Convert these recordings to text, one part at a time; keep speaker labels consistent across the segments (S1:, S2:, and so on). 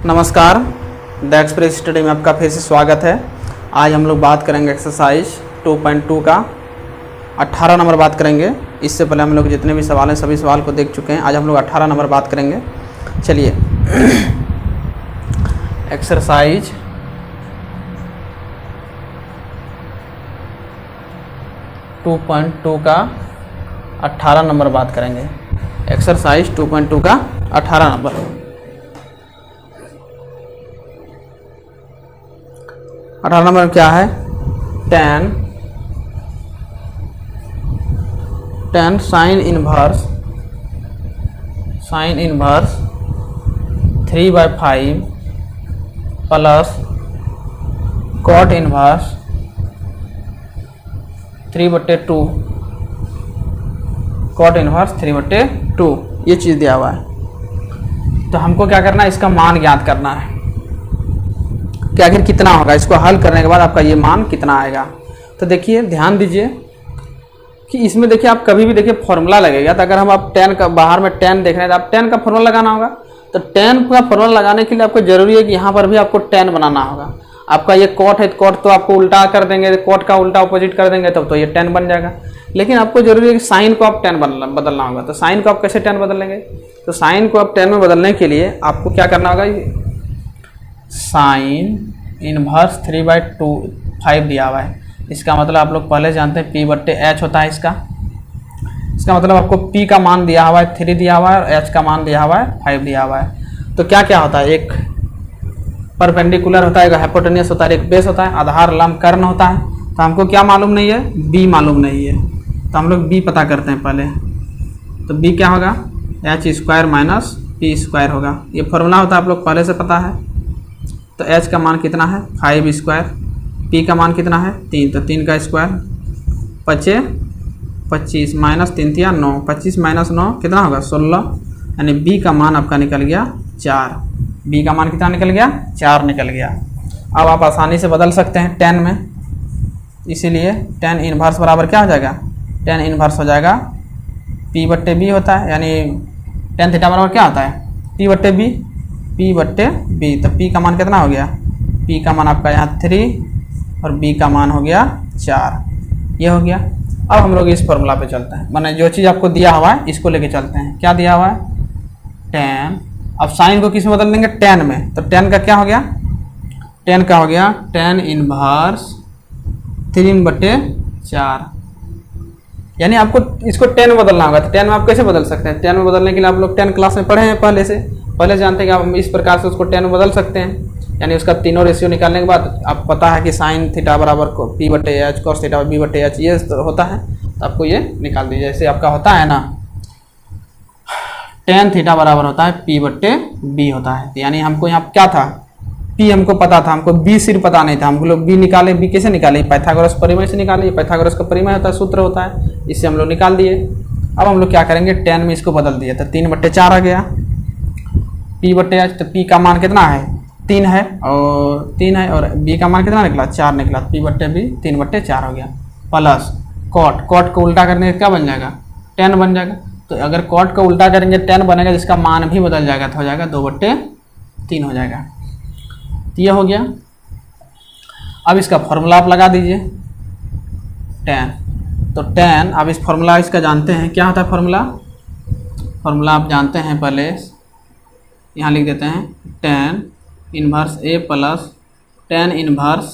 S1: नमस्कार, the express study में आपका फिर से स्वागत है। आज हम लोग बात करेंगे एक्सरसाइज 2.2 का 18 नंबर बात करेंगे। इससे पहले हम लोग जितने भी सवाल हैं सभी सवाल को देख चुके हैं। आज हम लोग 18 नंबर बात करेंगे। चलिए एक्सरसाइज 2.2 का 18 नंबर बात करेंगे। एक्सरसाइज 2.2 का 18 नंबर। 18 नंबर क्या है? tan sine inverse 3/5 plus cot inverse 3/2 cot inverse 3/2 ये चीज़ दिया हुआ है। तो हमको क्या करना है, इसका मान ज्ञात करना है कि आखिर कितना होगा। इसको हल करने के बाद आपका ये मान कितना आएगा। तो देखिए, ध्यान दीजिए कि इसमें देखिए आप कभी भी देखिए फॉर्मूला लगेगा। तो अगर हम आप tan का बाहर में tan देख रहे हैं तो आप tan का फॉर्मूला लगाना होगा। तो tan का फॉर्मूला लगाने के लिए आपको जरूरी है कि यहाँ पर भी आपको tan बनाना होगा। आपका ये कॉट है, कॉट तो आपको उल्टा कर देंगे, कॉट का उल्टा अपोजिट कर देंगे तब तो ये tan बन जाएगा। लेकिन आपको जरूरी है कि साइन को आप tan बदलना होगा। तो साइन को आप कैसे tan बदलेंगे? तो साइन को आप tan में बदलने के लिए आपको क्या करना होगा, साइन इनवर्स 3/5 दिया हुआ है। इसका मतलब आप लोग पहले जानते हैं P/H होता है इसका मतलब आपको P का मान दिया हुआ है 3 दिया हुआ है और H का मान दिया हुआ है 5 दिया हुआ है। तो क्या क्या होता है, एक परपेंडिकुलर होता है, एक हाइपोटेन्यूस होता है, एक बेस होता है, आधार लंब कर्ण होता है। तो हमको क्या मालूम नहीं है, B मालूम नहीं है। तो हम लोग B पता करते हैं पहले। तो B क्या होगा, H² - P² होगा। ये फॉर्मूला होता है, आप लोग पहले से पता है। तो H का मान कितना है 5², P का मान कितना है 3, तो 3 का स्क्वायर 25 -3 × 9, 25 - 9 कितना होगा 16, यानी B का मान आपका निकल गया 4। B का मान कितना निकल गया 4 निकल गया। अब आप आसानी से बदल सकते हैं tan में, इसीलिए tan इनवर्स बराबर क्या हो जाएगा, tan इनवर्स हो जाएगा P/B होता है, यानी tan थीटा बराबर क्या होता है P/B। तो P का मान कितना हो गया, P का मान आपका यहाँ 3 और B का मान हो गया 4। ये हो गया। अब हम लोग इस फॉर्मूला पे चलते हैं, माने जो चीज़ आपको दिया हुआ है इसको लेके चलते हैं। क्या दिया हुआ है, tan। अब साइन को किस में बदल देंगे, tan में। तो tan का क्या हो गया, tan का हो गया tan इनवर्स 3/4, यानी आपको इसको tan में बदलना होगा। तो tan में आप कैसे बदल सकते हैं, tan में बदलने के लिए आप लोग 10 क्लास में पढ़े हैं पहले जानते हैं कि आप इस प्रकार से उसको tan में बदल सकते हैं। यानी उसका तीनों रेशियो निकालने के बाद आप पता है कि साइन थीटा बराबर को P/H, कॉस थीटा B/H ये तो होता है। तो आपको ये निकाल दीजिए। जैसे आपका होता है ना, tan थीटा बराबर होता है P/B होता है। यानी हमको यहाँ क्या था, P हमको पता था, हमको B सिर्फ पता नहीं था। हम लोग B निकाले। B कैसे निकाले, पाइथागोरस परिमेय से निकाले। पाइथागोरस का परिमेय होता है, सूत्र होता है, इससे हम लोग निकाल दिए। अब हम लोग क्या करेंगे, tan में इसको बदल दिए। तो 3/4 आ गया P/H। तो P का मान कितना है 3 है और B का मान कितना निकला 4 निकला। P/B 3/4 हो गया। प्लस कॉट को उल्टा करने से क्या बन जाएगा, tan बन जाएगा। तो अगर कॉट को उल्टा करेंगे tan बनेगा, जिसका मान भी बदल जाएगा तो हो जाएगा 2/3 हो जाएगा। तो ये हो गया। अब इसका फॉर्मूला आप लगा दीजिए tan। तो tan, अब इस फॉर्मूला इसका जानते हैं क्या होता है फॉर्मूला आप जानते हैं। पहले यहाँ लिख देते हैं tan inverse A plus tan inverse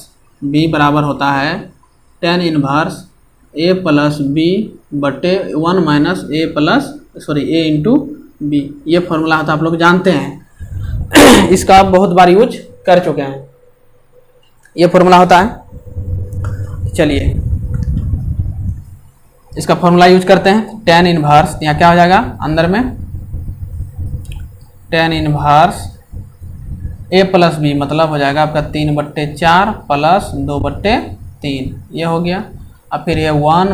S1: B बराबर होता है tan inverse A plus B बटे 1 - A इंटू B। ये फॉर्मूला होता है, आप लोग जानते हैं। इसका आप बहुत बार यूज कर चुके हैं, ये फॉर्मूला होता है। चलिए इसका फॉर्मूला यूज करते हैं। tan इनवर्स, यहाँ क्या हो जाएगा अंदर में, tan inverse A plus B मतलब हो जाएगा आपका 3/4 प्लस 2/3, ये हो गया। अब फिर ये 1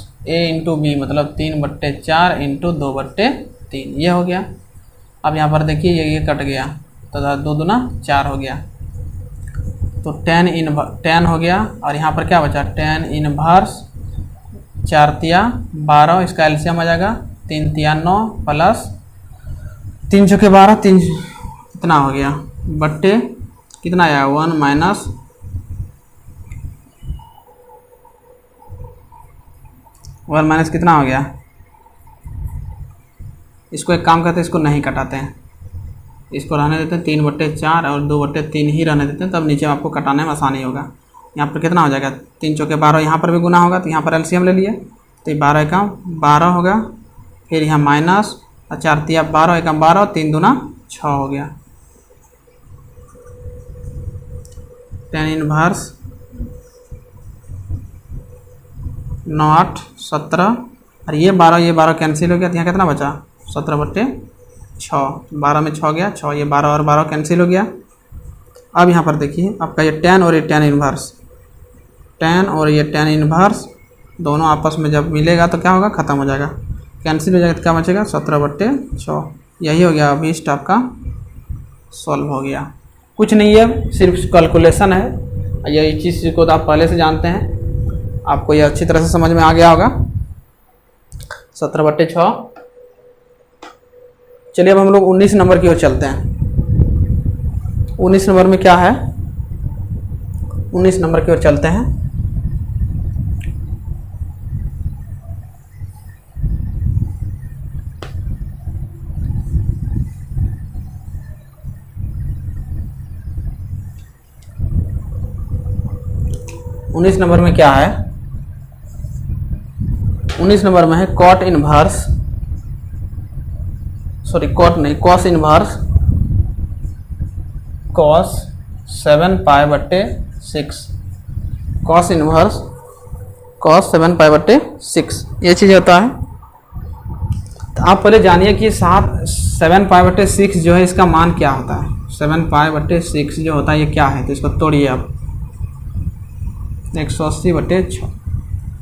S1: - A इंटू B मतलब 3/4 इंटू 2/3, ये हो गया। अब यहाँ पर देखिए ये कट गया, तो 2 दूना 4 हो गया। तो tan हो गया और यहाँ पर क्या बचा, tan इनवर्स 4 तिया 12, इसका एलसीएम आ जाएगा 3 तिया 9 प्लस 3 चौके 12, 3 इतना हो गया बट्टे कितना आया 1 माइनस 1 माइनस कितना हो गया, इसको एक काम करते हैं, इसको नहीं कटाते हैं, इसको रहने देते हैं 3/4 और 2/3 ही रहने देते हैं, तब नीचे आपको कटाने में आसानी होगा। यहाँ पर कितना हो जाएगा 3 चौके 12, यहाँ पर भी गुना होगा तो यहाँ पर एलसीएम ले लिए तो 12 एकम 12 होगा, फिर यहाँ माइनस 4 तिया 12 एकम 12, 3 दूना 6 हो गया। tan इनवर्स 9 8 17 और ये 12 कैंसिल हो गया तो यहाँ कितना बचा 17/6, 12 में 6 गया 6, ये 12 और 12 कैंसिल हो गया। अब यहाँ पर देखिए आपका ये tan और ये tan इनवर्स, tan और ये tan इनवर्स दोनों आपस में जब मिलेगा तो क्या होगा, ख़त्म हो जाएगा, कैंसिल हो जाएगा तो क्या बचेगा 17/6। यही हो गया, अभी स्टेप का सॉल्व हो गया। कुछ नहीं है, सिर्फ कैलकुलेशन है, यही चीज़ को तो आप पहले से जानते हैं, आपको ये अच्छी तरह से समझ में आ गया होगा। 17/6। चलिए अब हम लोग 19 नंबर की ओर चलते हैं। 19 नंबर में क्या है, 19 नंबर की ओर चलते हैं। उन्नीस नंबर में क्या है, 19 नंबर में है कॉट इनवर्स, सॉरी कॉट नहीं, cos inverse cos 7π/6, cos inverse cos 7π/6 ये चीज़ होता है। तो आप पहले जानिए कि 7π/6 जो है इसका मान क्या होता है। 7π/6 जो होता है ये क्या है, तो इसको तोड़िए आप, 180/6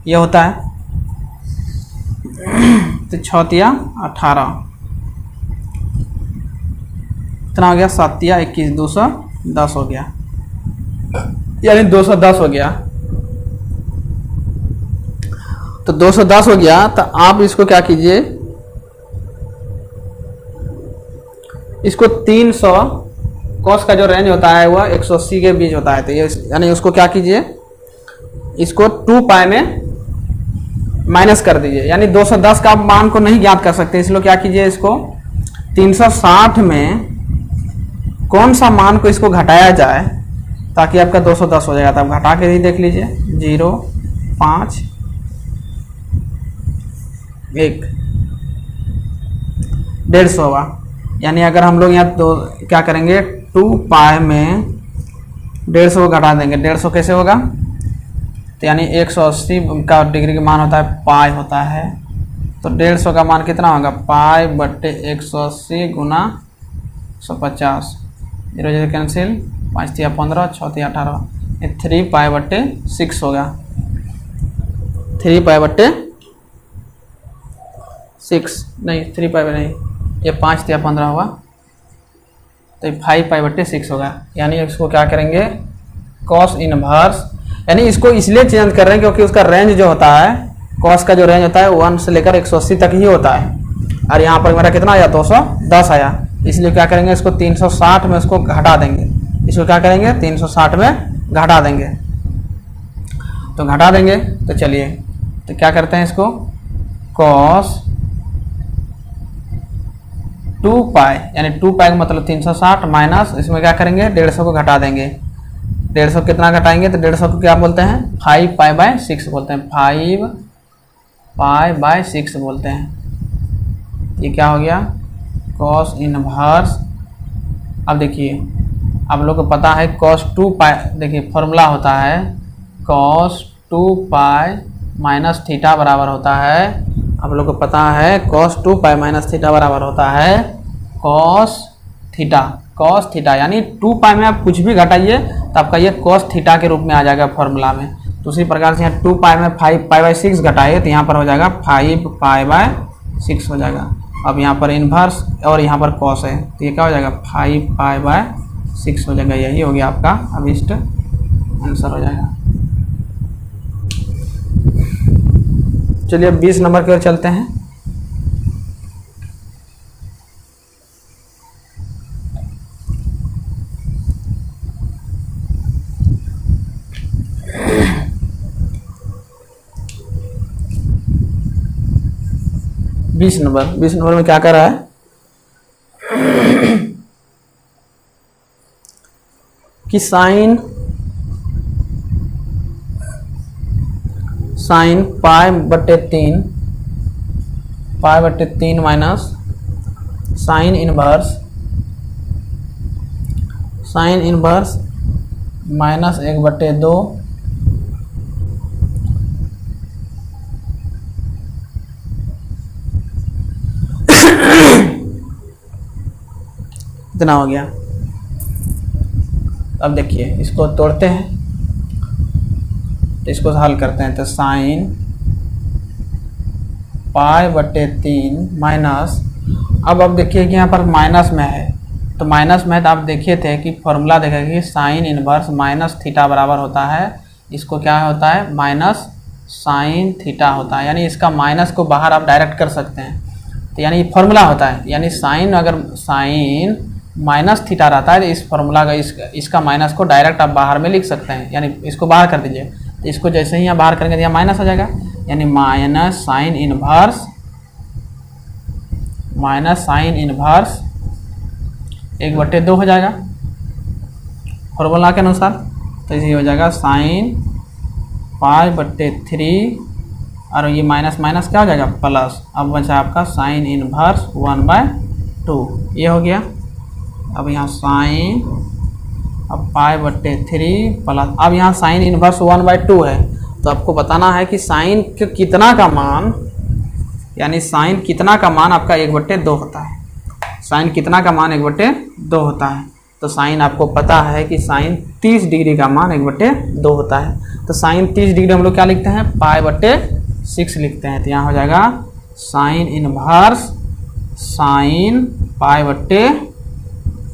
S1: ये होता है, तो 6 तिया 18, कितना हो गया 7 तिया 21, 210 हो गया, यानी 210 हो गया। तो 210 हो गया तो आप इसको क्या कीजिए, इसको 300, कॉस का जो रेंज होता है वह 180 के बीच होता है, तो ये यानी उसको क्या कीजिए, इसको 2π में माइनस कर दीजिए, यानी 210 का आप मान को नहीं ज्ञात कर सकते, इसलिए क्या कीजिए, इसको 360 में कौन सा मान को इसको घटाया जाए ताकि आपका 210 हो जाएगा, तो आप घटा के ही देख लीजिए, 0 5 1 150 होगा। यानी अगर हम लोग यहाँ दो क्या करेंगे, 2π में 150 को घटा देंगे, 150 कैसे होगा, तो यानी 180 का डिग्री का मान होता है पाई होता है, तो 150 का मान कितना होगा, π/180 गुना 150, 0 0 कैंसिल, 5 तिया 15, 6 तिया 18, ये 3π/6 होगा, 3π/6 नहीं, 3π नहीं, ये 5 तिया 15 होगा, तो 5π/6 होगा। यानी इसको क्या करेंगे, कॉस इनवर्स, यानी इसको इसलिए चेंज कर रहे हैं क्योंकि उसका रेंज जो होता है, कॉस का जो रेंज होता है 1 से लेकर 180 तक ही होता है, और यहाँ पर मेरा कितना आया 210 आया, इसलिए क्या करेंगे, इसको 360 में इसको घटा देंगे, इसको क्या करेंगे 360 में घटा देंगे, तो घटा देंगे, तो चलिए तो क्या करते हैं, इसको कॉस 2π, यानी 2π का मतलब 360 माइनस इसमें क्या करेंगे 150 को घटा देंगे, 150 कितना घटाएंगे, तो 150 को क्या बोलते हैं 5π/6 बोलते हैं, 5π/6 बोलते हैं। ये क्या हो गया, कॉस इनवर्स। अब देखिए आप लोग को पता है कॉस 2π, देखिए फॉर्मूला होता है कॉस 2π माइनस थीटा बराबर होता है, आप लोग को पता है कॉस 2π माइनस थीटा बराबर होता है कॉस थीटा, यानी 2π में आप कुछ भी घटाइए तो आपका ये कॉस थीटा के रूप में आ जाएगा फॉर्मूला में। दूसरी प्रकार से यहाँ 2π में 5π/6 घटाइए तो यहाँ पर हो जाएगा 5π/6 हो जाएगा। अब यहाँ पर इन्वर्स और यहाँ पर कॉस है तो ये क्या हो जाएगा 5π/6 हो जाएगा, यही हो गया आपका अभिष्ट आंसर हो जाएगा। चलिए अब 20 नंबर की ओर चलते हैं। 20 नंबर में क्या कर रहा है कि साइन पाई बटे तीन माइनस साइन इनवर्स माइनस 1/2 इतना हो गया। अब देखिए इसको तोड़ते हैं तो इसको हल करते हैं। तो साइन पाई बटे 3 माइनस, अब देखिए कि यहाँ पर माइनस में है, तो माइनस में तो आप देखिए थे कि फॉर्मूला देखा कि साइन इनवर्स माइनस थीटा बराबर होता है, इसको क्या होता है माइनस साइन थीटा होता है, यानी इसका माइनस को बाहर आप डायरेक्ट कर सकते हैं। तो यानी फॉर्मूला होता है, यानी साइन अगर साइन माइनस थीटा रहता है तो इस फॉर्मूला का इसका माइनस को डायरेक्ट आप बाहर में लिख सकते हैं, यानी इसको बाहर कर दीजिए। तो इसको जैसे ही यहाँ बाहर करेंगे तो यहाँ माइनस आ जाएगा, यानी माइनस साइन इनवर्स 1/2 हो जाएगा फॉर्मूला के अनुसार। तो इसे हो जाएगा साइन पाई बटे 3 और ये माइनस माइनस क्या हो जाएगा प्लस, अब बचा आपका साइन इनवर्स 1/2, ये हो गया। अब यहाँ साइन अब पाई बटे 3 प्लस, अब यहाँ साइन इनवर्स 1/2 है, तो आपको बताना है कि साइन के कितना का मान, यानी साइन कितना का मान आपका 1/2 होता है, साइन कितना का मान 1/2 होता है। तो साइन आपको पता है कि साइन 30 डिग्री का मान 1/2 होता है। तो साइन 30 डिग्री हम लोग क्या लिखते हैं पाई बटे 6 लिखते हैं। तो यहाँ हो जाएगा साइन इनवर्स साइन पाई बटे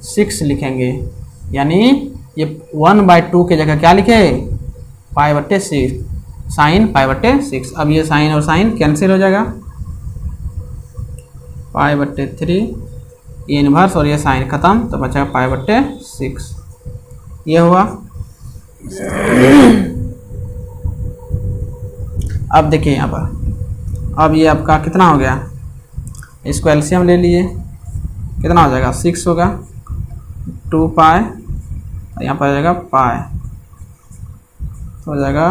S1: 6 लिखेंगे, यानी ये 1/2 की जगह क्या लिखे पाई बटे 6, साइन पाई बटे 6। अब ये साइन और साइन कैंसिल हो जाएगा, पाई बटे 3 ये इनवर्स और ये साइन खत्म, तो बचा पाई बटे 6, ये हुआ। अब देखिए यहाँ पर, अब ये आपका कितना हो गया, इसको एलसीएम ले लिए, कितना हो जाएगा 6 होगा, 2 पाई, यहाँ पर आ जाएगा पाई, तो हो जाएगा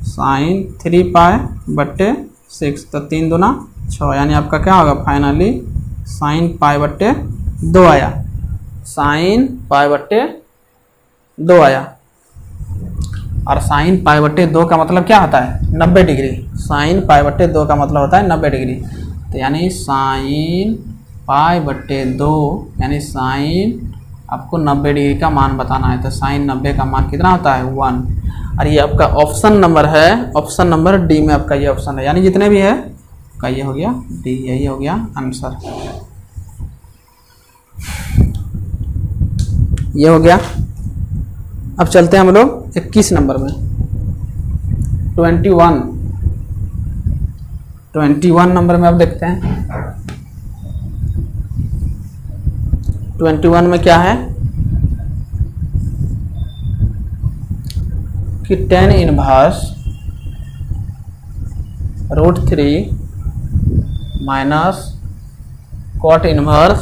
S1: साइन 3 पाई बटे 6, तो 3 दूना 6, यानी आपका क्या होगा फाइनली साइन पाई बटे 2 आया, साइन पाई बटे 2 आया। और साइन पाई बटे 2 का मतलब क्या होता है 90 डिग्री, साइन पाई बटे 2 का मतलब होता है 90 डिग्री। तो यानी साइन पाई बटे 2 यानी साइन आपको 90 डिग्री का मान बताना है। तो साइन 90 का मान कितना होता है 1, और ये आपका ऑप्शन नंबर है, ऑप्शन नंबर डी में आपका ये ऑप्शन है, यानी जितने भी है का ये हो गया डी, यही हो गया आंसर, ये हो गया। अब चलते हैं हम लोग 21 नंबर में, 21 नंबर में अब देखते हैं 21 में क्या है कि tan inverse √3 minus cot inverse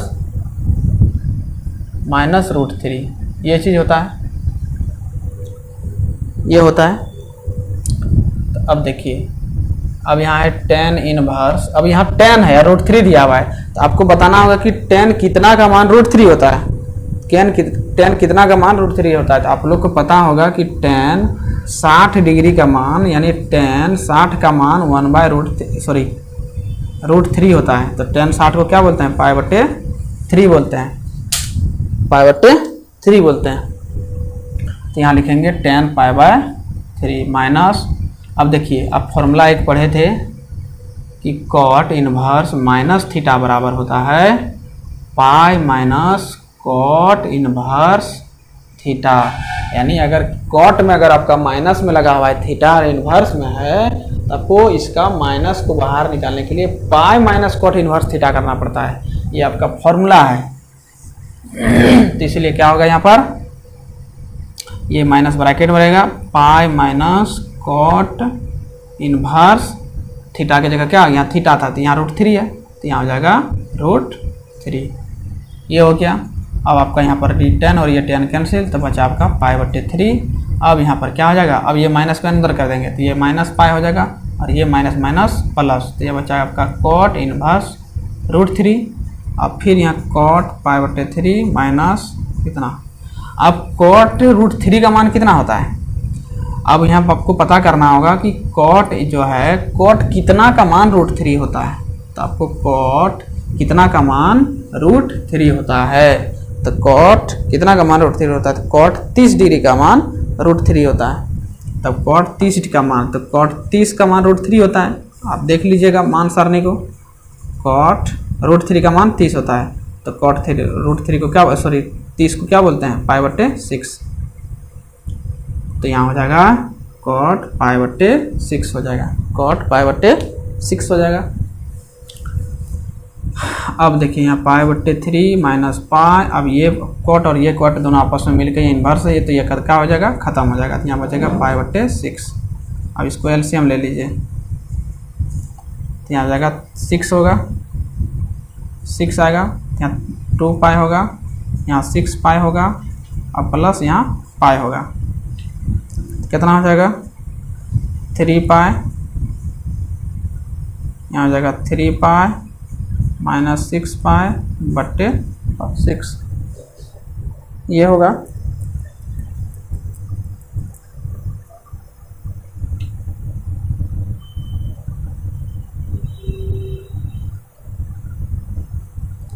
S1: minus √3, ये चीज़ होता है, ये होता है। तो अब देखिए, अब यहाँ है tan इनवर्स, अब यहाँ tan है √3 दिया हुआ है, तो आपको बताना होगा कि tan कितना का मान √3 होता है, tan कितना का मान √3 होता है। तो आप लोग को पता होगा कि tan 60 डिग्री का मान, यानी tan 60 का मान √3 होता है। तो tan 60 को क्या बोलते हैं पाई बटे 3 बोलते हैं, पाई बटे 3 बोलते हैं। तो यहाँ लिखेंगे tan पाई बाय 3 माइनस, अब देखिए अब फॉर्मूला एक पढ़े थे कि कॉट इनवर्स माइनस थीटा बराबर होता है pi minus cot inverse theta, यानी अगर कॉट में अगर आपका माइनस में लगा हुआ है थीटा और इनवर्स में है, तो आपको इसका माइनस को बाहर निकालने के लिए pi minus cot inverse theta करना पड़ता है, ये आपका फॉर्मूला है। तो इसलिए क्या होगा यहाँ पर ये माइनस ब्रैकेट बनेगा pi minus cot inverse theta की जगह क्या आ गया थीटा था, तो यहाँ √3 है, तो यहाँ हो जाएगा √3। ये हो गया। अब आपका यहाँ पर D10 और ये 10 कैंसिल, तो बचा आपका π/3। अब यहाँ पर क्या हो जाएगा, अब ये माइनस को अंदर कर देंगे तो ये -π हो जाएगा और ये माइनस माइनस प्लस, तो ये बचा आपका cot इनवर्स √3। अब फिर यहाँ cot π/3 माइनस कितना, अब cot √3 का मान कितना होता है। अब यहाँ पर आपको पता करना होगा कि cot जो है, cot कितना का मान √3 होता है। तो आपको cot कितना का मान √3 होता है, तो cot कितना का मान √3 होता है, तो cot 30 डिग्री का मान √3 होता है। तब cot 30 का मान, तो cot 30 का मान √3 होता है। आप देख लीजिएगा मान सारणी को, cot √3 का मान 30 होता है, तो cot √3 को क्या, सॉरी 30 को क्या बोलते हैं, π/6। तो यहाँ हो जाएगा cot π/6 हो जाएगा, cot π/6 हो जाएगा। अब देखिए यहाँ π/3 माइनस पाई, अब ये cot और ये cot दोनों आपस में मिलकर ये इन्वर्स है, ये तो ये क्या हो जाएगा, खत्म हो जाएगा। तो यहाँ बचेगा π/6। अब इसको एलसीएम ले लीजिए, तो यहाँ जाएगा 6 होगा, 6 आएगा, यहाँ 2π होगा, यहाँ 6π होगा, अब प्लस यहाँ पाई होगा, कितना हो जाएगा 3π, यहाँ हो जाएगा 3π माइनस 6π/6, ये होगा।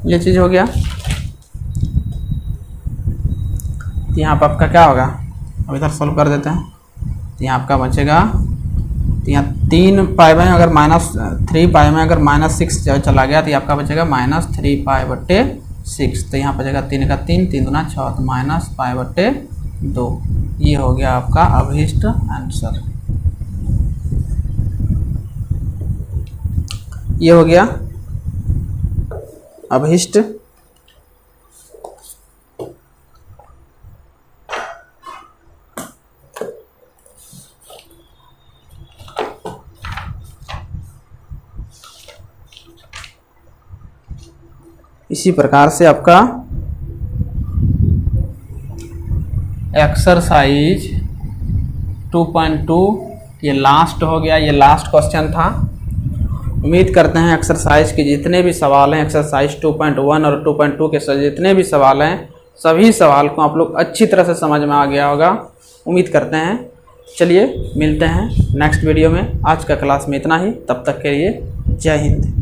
S1: ये चीज़ हो गया। यहाँ पर आपका क्या होगा, अब इधर सोल्व कर देते हैं। तो यहाँ आपका बचेगा, तो यहाँ 3π में अगर -3π में अगर -6 चला गया तो ये आपका बचेगा -3π/6। तो यहाँ बचेगा 3 का 3, 3 दूना 6, तो -π/2। ये हो गया आपका अभीष्ट आंसर। ये हो गया अभीष्ट। इसी प्रकार से आपका एक्सरसाइज 2.2 ये लास्ट हो गया, ये लास्ट क्वेश्चन था। उम्मीद करते हैं एक्सरसाइज के जितने भी सवाल हैं, एक्सरसाइज 2.1 और 2.2 के जितने भी सवाल हैं, सभी सवाल को आप लोग अच्छी तरह से समझ में आ गया होगा, उम्मीद करते हैं। चलिए मिलते हैं नेक्स्ट वीडियो में। आज का क्लास में इतना ही, तब तक के लिए जय हिंद।